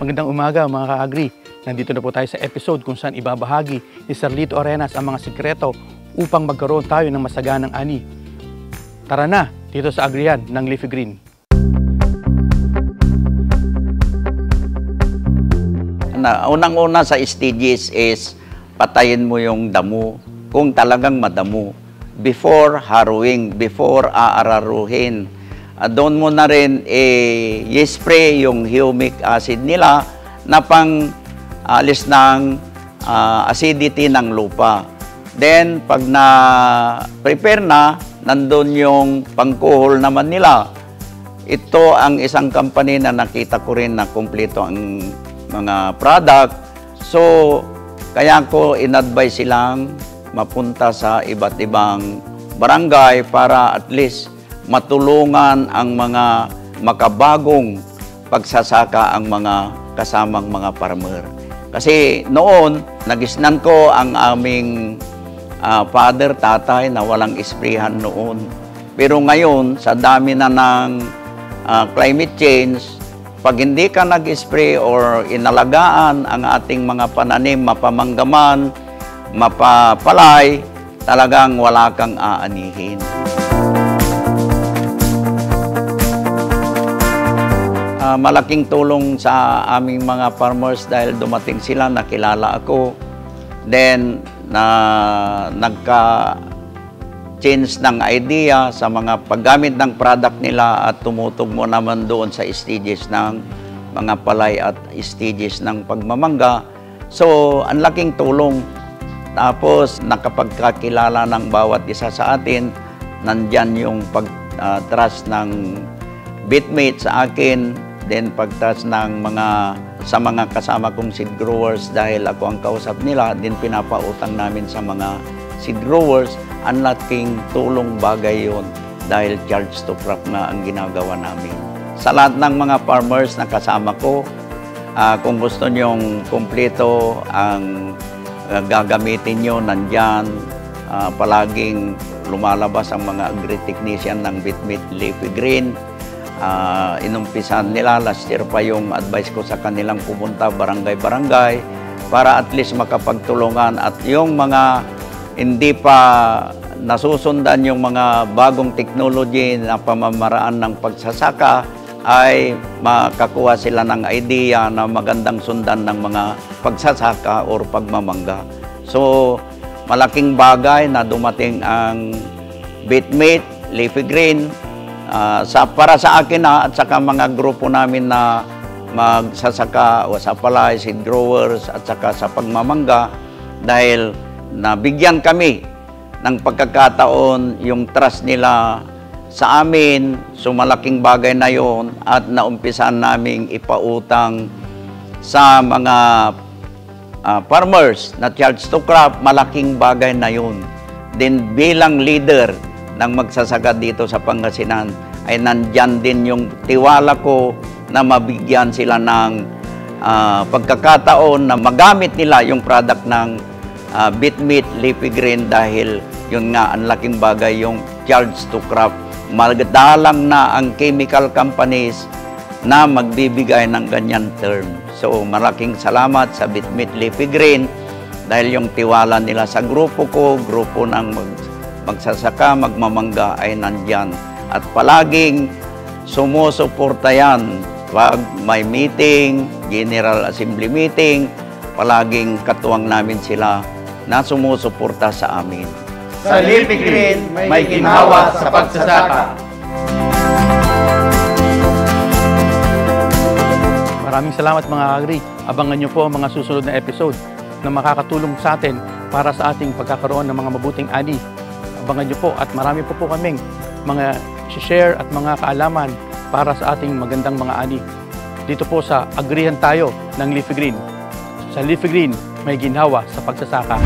Magandang umaga mga ka-agri. Nandito na po tayo sa episode kung saan ibabahagi ni Sir Lito Arenas ang mga sikreto upang magkaroon tayo ng masaganang ani. Tara na dito sa Agrihan ng Leafy Green. Unang-una sa stages is patayin mo yung damo kung talagang madamo before harrowing, before aararuhin. Doon mo na rin i-spray yung humic acid nila na pang alis ng acidity ng lupa. Then, pag na-prepare na, nandun yung pangkuhol naman nila. Ito ang isang company na nakita ko rin na kumpleto ang mga product. So, kaya ko in-advise silang mapunta sa iba't ibang barangay para at least matulungan ang mga makabagong pagsasaka ang mga kasamang mga farmer. Kasi noon, nagisnan ko ang aming father, tatay na walang isprehan noon. Pero ngayon, sa dami na ng climate change, pag hindi ka nag-spray or inalagaan ang ating mga pananim, mapamanggaman, mapapalay, talagang wala kang aanihin. Malaking tulong sa aming mga farmers dahil dumating sila, nakilala ako. Then, nagka-change ng idea sa mga paggamit ng product nila at tumutugmo naman doon sa stages ng mga palay at stages ng pagmamangga. So, ang laking tulong. Tapos, nakapagkakilala ng bawat isa sa atin, nandyan yung pag-trust ng bitmate sa akin. Then pagtas ng sa mga kasama kong seed growers dahil ako ang kausap nila, din pinapautang namin sa mga seed growers. Ang laking tulong bagay yon dahil charge to crop na ang ginagawa namin. Sa lahat ng mga farmers na kasama ko, kung gusto nyong kumpleto ang gagamitin nyo, nandyan. Palaging lumalabas ang mga agri-technician ng bitmate Leafy Green. Inumpisan nila, last year pa yung advice ko sa kanilang pumunta barangay-barangay para at least makapagtulungan at yung mga hindi pa nasusundan yung mga bagong technology na pamamaraan ng pagsasaka ay makakuha sila ng idea na magandang sundan ng mga pagsasaka or pagmamangga. So, malaking bagay na dumating ang bitmate Leafy Green. Para sa akin at saka mga grupo namin na magsasaka o sa palay, seed growers at saka sa pagmamangga dahil nabigyan kami ng pagkakataon yung trust nila sa amin. So malaking bagay na yon at naumpisan naming ipautang sa mga farmers na charge to crop, malaking bagay na yun. Then bilang leader ng magsasaka dito sa Pangasinan ay nandyan din yung tiwala ko na mabigyan sila ng pagkakataon na magamit nila yung product ng bitmate Leafy Green dahil yun nga ang laking bagay yung charge to crop. Magdalang na ang chemical companies na magbibigay ng ganyan term. So malaking salamat sa bitmate Leafy Green dahil yung tiwala nila sa grupo ko, grupo ng magsasaka, magmamangga ay nandyan. At palaging sumusuporta yan. Pag may meeting, General Assembly meeting, palaging katuwang namin sila na sumusuporta sa amin. Sa Leafy Green, may ginhawa sa pagsasaka. Maraming salamat mga agri. Abangan nyo po ang mga susunod na episode na makakatulong sa atin para sa ating pagkakaroon ng mga mabuting ani. Abangan nyo po at marami po kaming mga share at mga kaalaman para sa ating magandang mga ani. Dito po sa Agrihan tayo ng Leafy Green. Sa Leafy Green, may ginhawa sa pagsasaka.